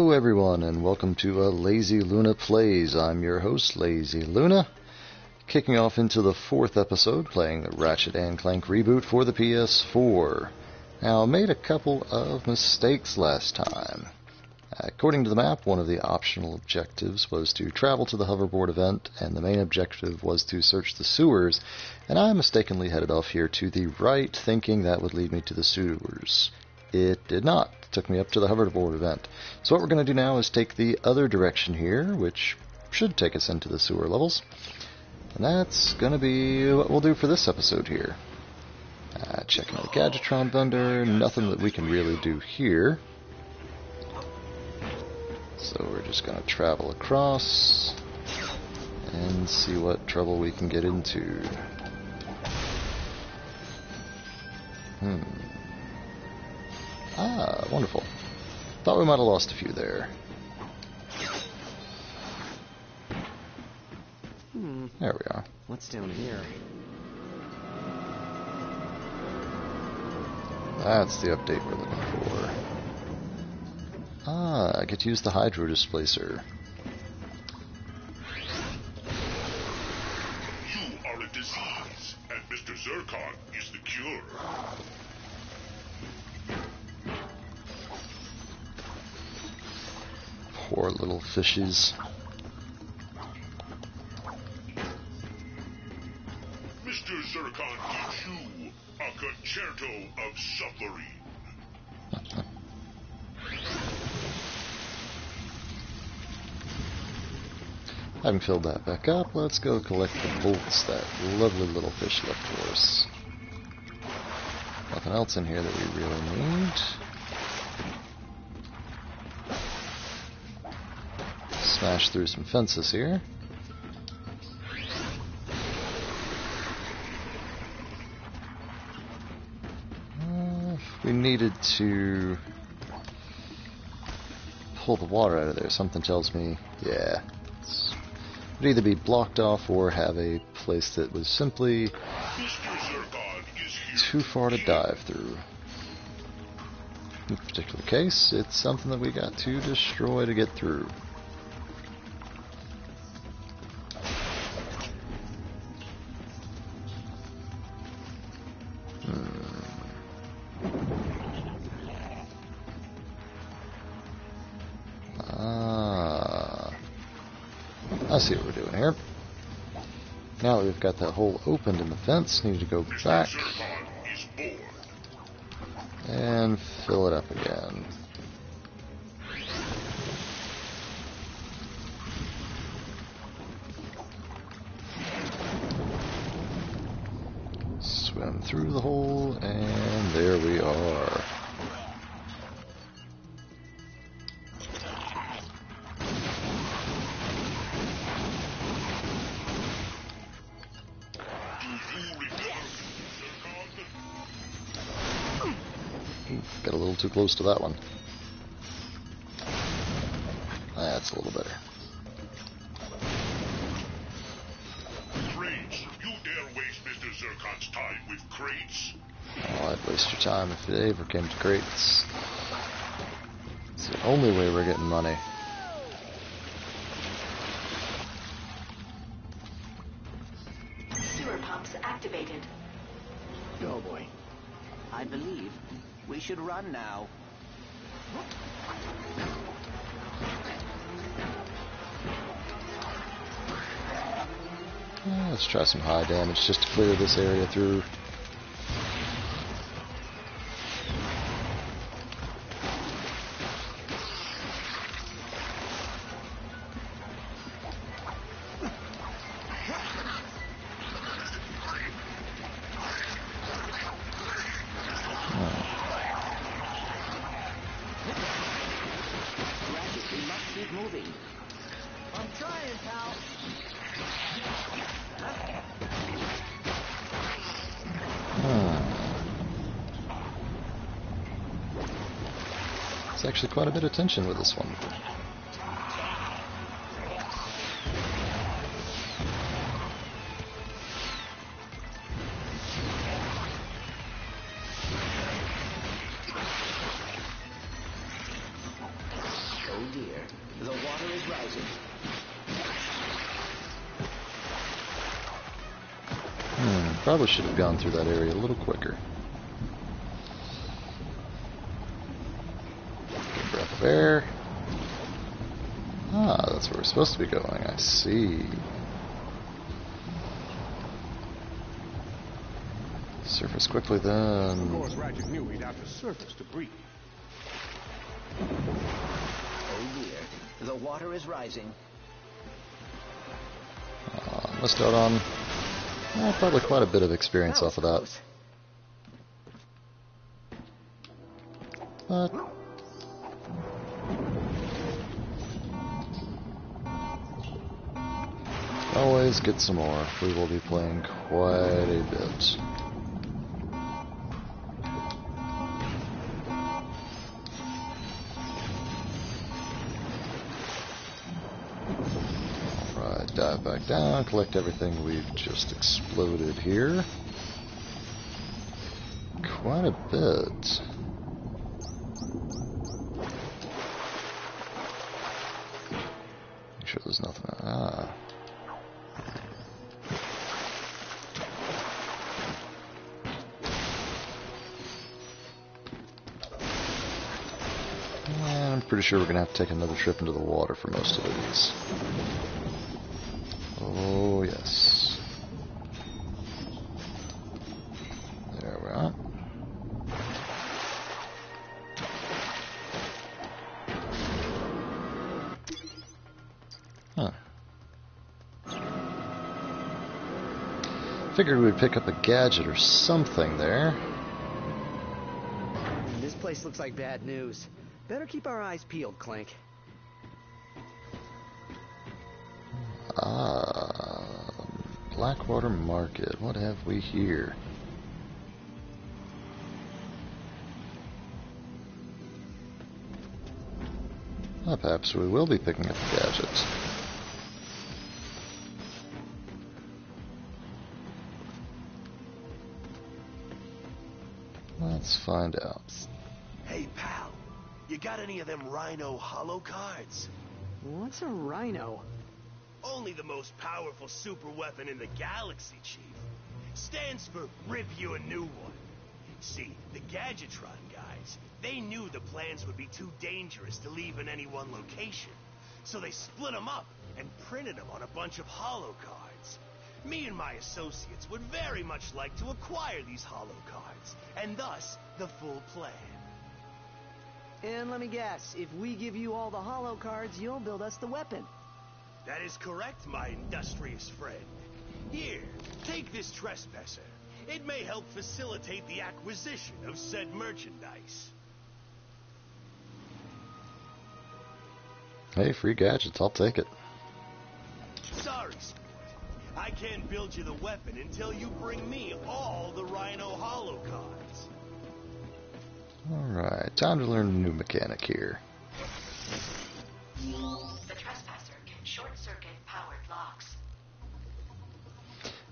Hello everyone, and welcome to Lazy Luna Plays. I'm your host, Lazy Luna, kicking off into the 4th episode, playing the Ratchet Clank reboot for the PS4. Now, I made a couple of mistakes last time. According to the map, one of the optional objectives was to travel to the hoverboard event, and the main objective was to search the sewers, and I mistakenly headed off here to the right, thinking that would lead me to the sewers. It did not. It took me up to the hoverboard event. So what we're going to do now is take the other direction here, which should take us into the sewer levels. And that's going to be what we'll do for this episode here. Checking out the Gadgetron vendor, nothing that we can really do here. So we're just going to travel across and see what trouble we can get into. Ah, wonderful. Thought we might have lost a few there. There we are. What's down here? That's the update we're looking for. Ah, I get to use the hydro displacer. You are a disease, and Mr. Zircon is the cure. Poor little fishes. Mr. Zircon gives you a concerto of suffering. Having filled that back up, let's go collect the bolts that lovely little fish left for us. Nothing else in here that we really need. Smash through some fences here. If we needed to pull the water out of there, something tells me, yeah, it would either be blocked off or have a place that was simply too far to dive through. In this particular case, it's something that we got to destroy to get through. I see what we're doing here. Now that we've got that hole opened in the fence, need to go back and fill it up again. Swim through the hole, and there we are. Got a little too close to that one. That's a little better. Crates, you dare waste Mr. Zircon's time with crates? Oh, I'd waste your time if it ever came to crates. It's the only way we're getting money. Sewer pumps activated. Oh boy. I believe we should run now. Let's try some high damage just to clear this area through. Moving. I'm trying, pal. There's actually quite a bit of tension with this one. dear, the water is rising. Probably should have gone through that area a little quicker. Good breath of air. Ah, that's where we're supposed to be going. I see. Surface quickly then. Of course, Ratchet knew he'd have to surface to breathe. Oh dear, the water is rising. Missed out on probably quite a bit of experience off of that. But always get some more. We will be playing quite a bit. Alright, dive back down, collect everything we've just exploded here. Quite a bit. Make sure there's nothing. I'm pretty sure we're going to have to take another trip into the water for most of these. Oh, yes. There we are. Huh. Figured we'd pick up a gadget or something there. This place looks like bad news. Better keep our eyes peeled, Clank. Blackwater Market. What have we here? Well, perhaps we will be picking up the gadgets. Let's find out. Hey, pal. You got any of them Rhino holo cards? What's a rhino? Only the most powerful super weapon in the galaxy, Chief. Stands for Rip You a New One. See, the Gadgetron guys, they knew the plans would be too dangerous to leave in any one location. So they split them up and printed them on a bunch of holo cards. Me and my associates would very much like to acquire these holo cards, and thus, the full plan. And let me guess, if we give you all the holo cards, you'll build us the weapon. That is correct, my industrious friend. Here, take this trespasser. It may help facilitate the acquisition of said merchandise. Hey, free gadgets, I'll take it. Sorry, sport. I can't build you the weapon until you bring me all the Rhino holo cards. Alright, time to learn a new mechanic here. The trespasser can short-circuit powered locks.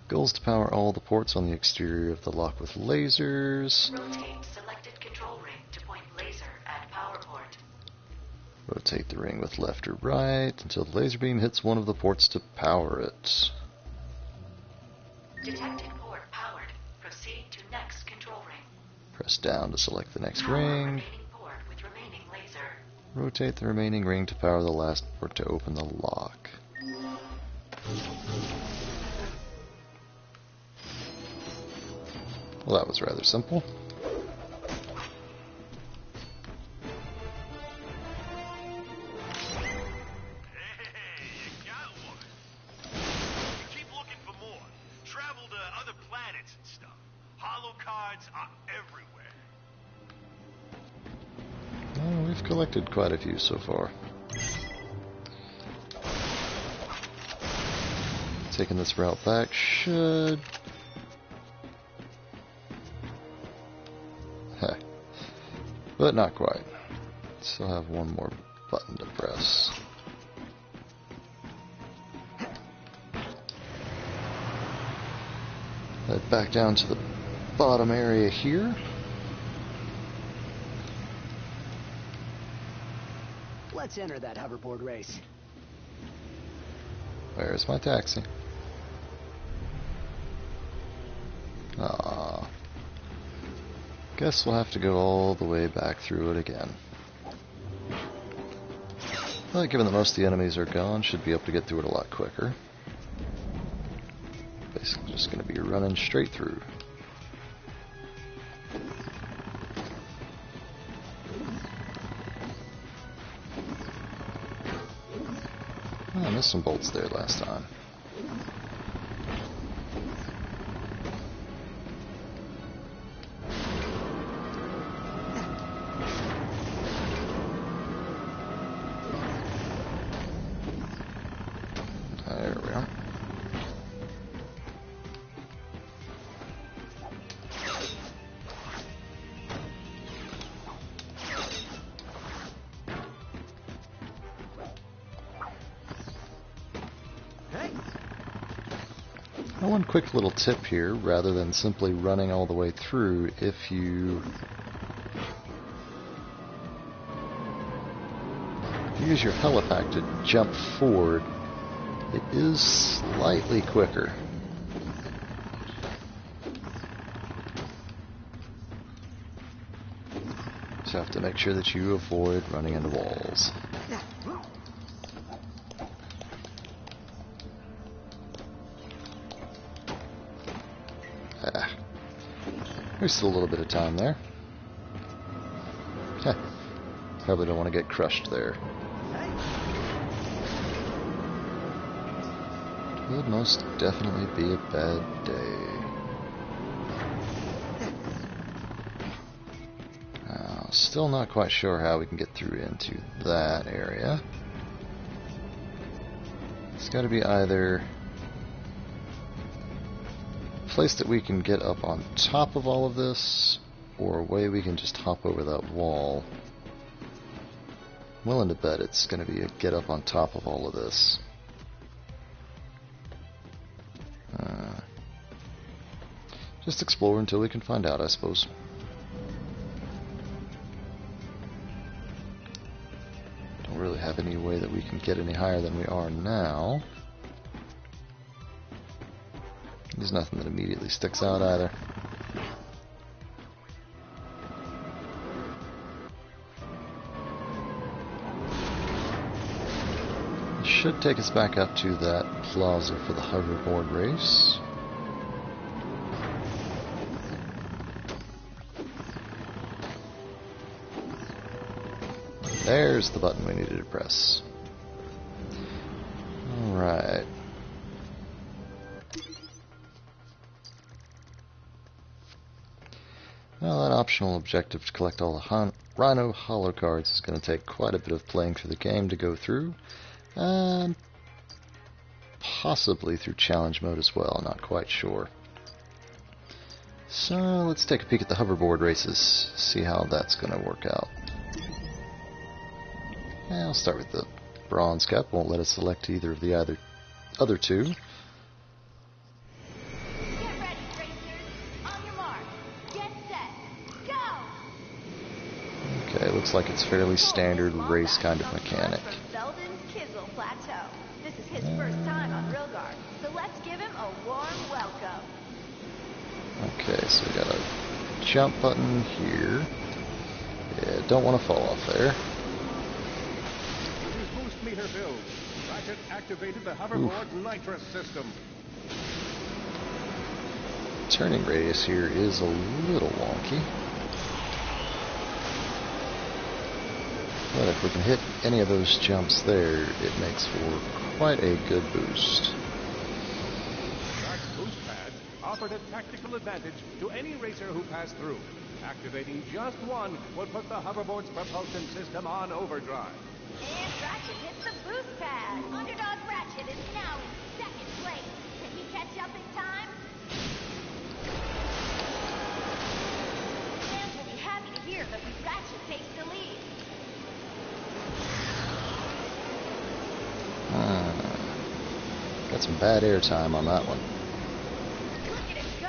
Goal is to power all the ports on the exterior of the lock with lasers. Rotate selected control ring to point laser at power port. Rotate the ring with left or right until the laser beam hits one of the ports to power it. Detected port powered. Proceed to next control ring. Press down to select the next Power ring. remaining port with remaining laser. Rotate the remaining ring to power the last port to open the lock. Well, that was rather simple. Hey, you got one. Keep looking for more. Travel to other planets and stuff. Holo cards are everywhere. Well, we've collected quite a few so far. Taking this route back should... Heh. But not quite. Still have one more button to press. Head back down to the bottom area here. Let's enter that hoverboard race. Where's my taxi? Ah. Guess we'll have to go all the way back through it again. Well, given that most of the enemies are gone, should be able to get through it a lot quicker. Basically just going to be running straight through. Oh, I missed some bolts there last time. There we are. Now, one quick little tip here, rather than simply running all the way through, if you use your helipack to jump forward, it is slightly quicker. So you have to make sure that you avoid running into walls. There's still a little bit of time there. Heh. Probably don't want to get crushed there. Would most definitely be a bad day. Still not quite sure how we can get through into that area. It's got to be either a place that we can get up on top of all of this, or a way we can just hop over that wall. I'm willing to bet it's going to be a get up on top of all of this. Just explore until we can find out, I suppose. Don't really have any way that we can get any higher than we are now. There's nothing that immediately sticks out either. It should take us back up to that plaza for the hoverboard race. There's the button we needed to press. Alright. Well, that optional objective to collect all the Rhino Hollow cards is going to take quite a bit of playing through the game to go through. Possibly through challenge mode as well, not quite sure. So let's take a peek at the hoverboard races, see how that's going to work out. I'll start with the bronze cup, won't let us select either of the other two. Get ready, racers. On your mark. Get set. Go! Okay, looks like it's fairly standard race kind of mechanic. Plateau. This is his first time on Rilgar, so let's give him a warm welcome. Okay, so we got a jump button here. Yeah, don't want to fall off there. Boost meter build. Ratchet activated the hoverboard nitrous system. Turning radius here is a little wonky. But if we can hit any of those jumps there, it makes for quite a good boost. Shark's boost pad offered a tactical advantage to any racer who passed through. Activating just one would put the hoverboard's propulsion system on overdrive. And Ratchet hits the boost pad. Underdog Ratchet is now in second place. Can he catch up in time? Fans will be happy to hear that Ratchet takes the lead. Got some bad airtime on that one. Look at him go.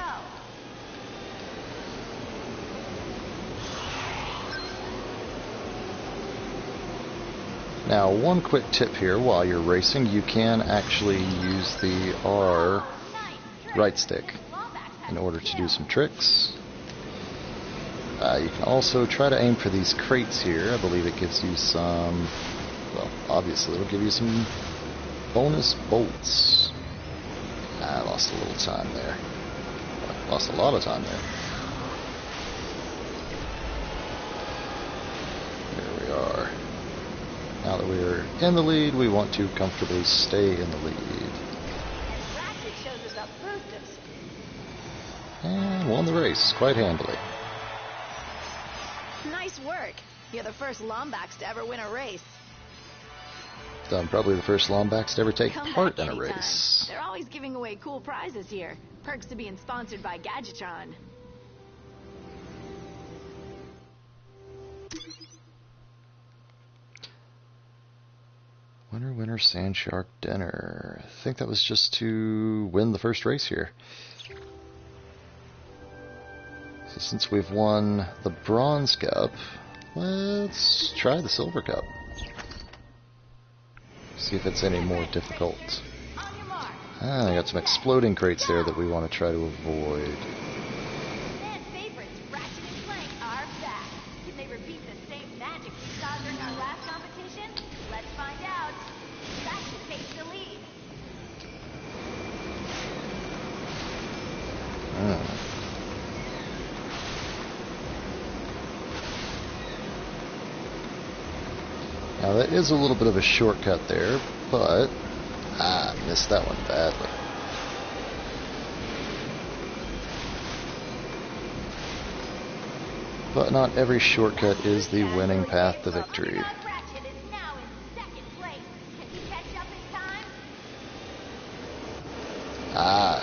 Now, one quick tip here, while you're racing, you can actually use the R right stick in order to do some tricks. You can also try to aim for these crates here. I believe it gives you some, well, obviously it'll give you some bonus bolts. I lost a little time there. Lost a lot of time there. There we are. Now that we're in the lead, we want to comfortably stay in the lead. Ratchet shows us up boosters. And won the race quite handily. Nice work. You're the first Lombax to ever win a race. I'm probably the first Lombax to ever take Come part back in a anytime. race. They're always giving away cool prizes here. Perks to being sponsored by Gadgetron. Winner, winner, Sand Shark dinner. I think that was just to win the first race here. So since we've won the Bronze Cup, let's try the Silver Cup. See if it's any more difficult. I got some exploding crates there that we want to try to avoid. Fan favorites, Ratchet and Clank, are back. Can they repeat the same magic we saw during our last competition? Let's find out. Ratchet takes the lead. Now that is a little bit of a shortcut there, but missed that one badly. But not every shortcut is the winning path to victory. Ratchet is now in second place. Can he catch up in time?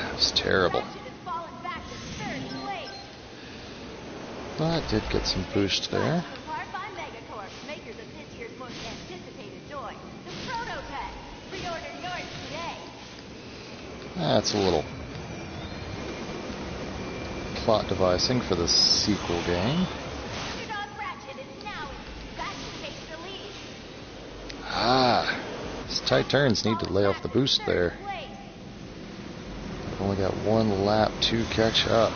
It was terrible. Ratchet has fallen back to third place. But did get some boost there. Apart by Megacorp, makers of this year's most anticipated toy, the Prototype. Pre-order yours today. That's a little plot devising for the sequel game. Underdog Ratchet is now in. Ratchet takes the lead. These tight turns need to lay off the boost there. I've only got one lap to catch up.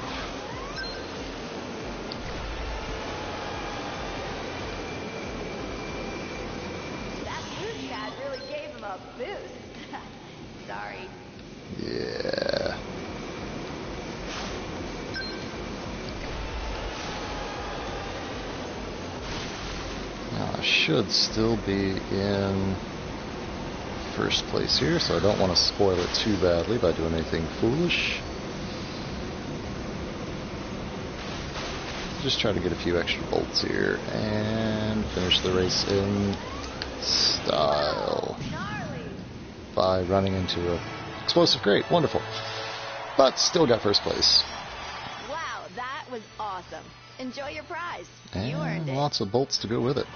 That boost pad really gave him a boost. Sorry. Yeah. Now I should still be in first place here, so I don't want to spoil it too badly by doing anything foolish. Just try to get a few extra bolts here and finish the race in style by running into a explosive crate. Wonderful. But still got first place. Wow, that was awesome. Enjoy your prize. You And earned it. lots of bolts to go with it.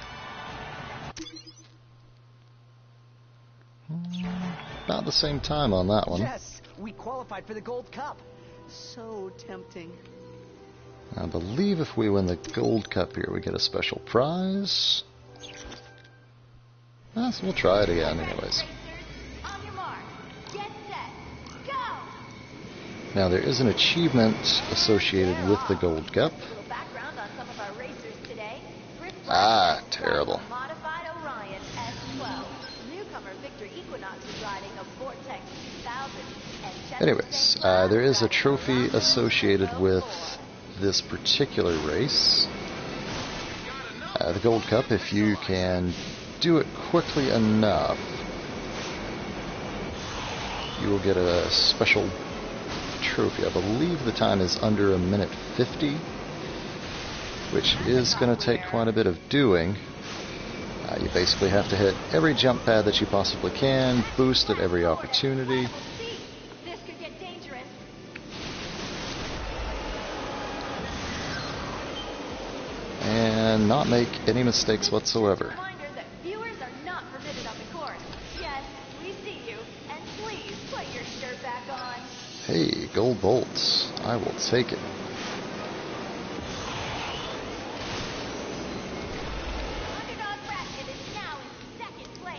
About the same time on that one. Yes, we qualified for the Gold Cup. So tempting. I believe if we win the Gold Cup here, we get a special prize. So we'll try it again anyways. On your mark. Get set. Go. Now there is an achievement associated with the Gold Cup. Little background on some of our racers today. Terrible. Modified Orion S12. Newcomer Victor Equinox is riding a Vortex 2000. And Chester Anyways, St. there is a Cloud trophy riding a associated with 04. this particular race. The Gold Cup, if you can do it quickly enough, you will get a special trophy. I believe the time is under 1:50, which is going to take quite a bit of doing. You basically have to hit every jump pad that you possibly can, boost at every opportunity, This could get dangerous. and not make any mistakes whatsoever. Reminder that viewers are not permitted on the course. Yes, we see you, and please put your shirt back on. Hey, gold bolts. I will take it. Underdog Ratchet is now in second place.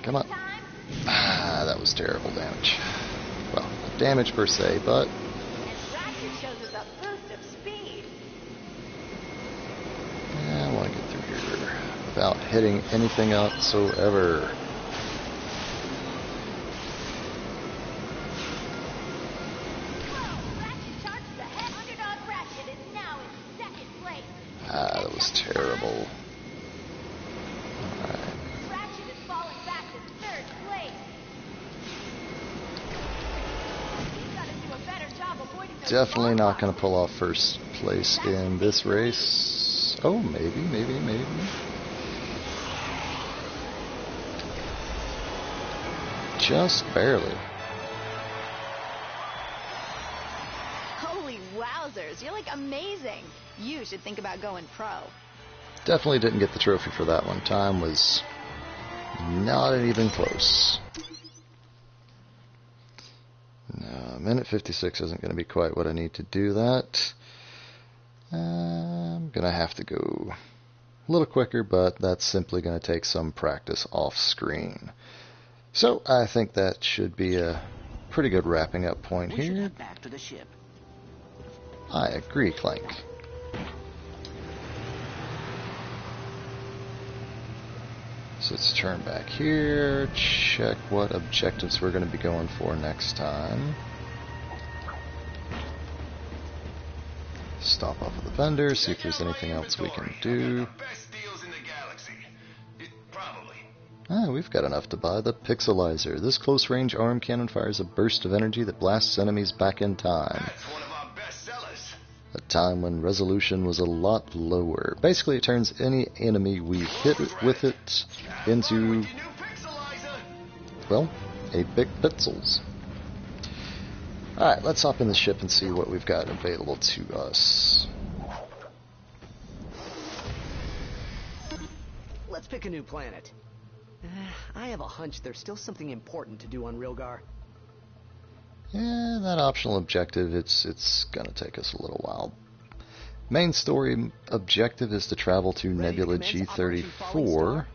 Come on. Ah, that was terrible damage. Well, not damage per se, but... And Ratchet shows us a boost of speed. I want to get through here without hitting anything whatsoever. Ratchet charges ahead. Underdog Ratchet is now in second place. Ah, that was terrible. Alright. Ratchet is falling back to third place. He's got to do a better job avoiding those Definitely bomb not going to boxes. pull off first place in this race. Oh, maybe. Just barely. Holy wowzers, you're like amazing. You should think about going pro. Definitely didn't get the trophy for that one. Time was not even close. No, minute 56 isn't going to be quite what I need to do that. I'm going to have to go a little quicker, but that's simply going to take some practice off screen. So I think that should be a pretty good wrapping up point We should here. head back to the ship. I agree, Clank. So let's turn back here, check what objectives we're going to be going for next time. Stop off at the vendor, see if there's anything else we can do. Ah, we've got enough to buy the Pixelizer. This close-range arm cannon fires a burst of energy that blasts enemies back in time. A time when resolution was a lot lower. Basically, it turns any enemy we hit with it into, well, 8-bit pixels. Alright, let's hop in the ship and see what we've got available to us. Let's pick a new planet. I have a hunch there's still something important to do on Rilgar. Yeah, that optional objective, it's gonna take us a little while. Main story objective is to travel to Nebula G34,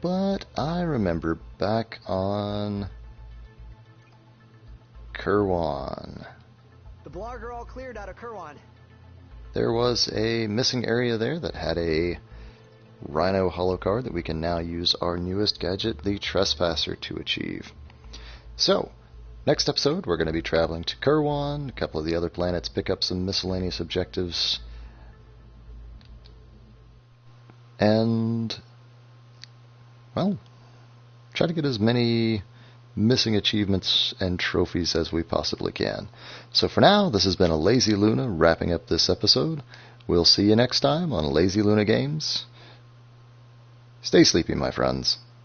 but I remember back on Kerwan, The Blarg are all cleared out of Kerwan. there was a missing area there that had a Rhino holocard that we can now use our newest gadget, the Trespasser, to achieve. So, next episode, we're going to be traveling to Kerwan, a couple of the other planets, pick up some miscellaneous objectives, and, well, try to get as many missing achievements and trophies as we possibly can. So for now, this has been a Lazy Luna wrapping up this episode. We'll see you next time on Lazy Luna Games. Stay sleepy, my friends.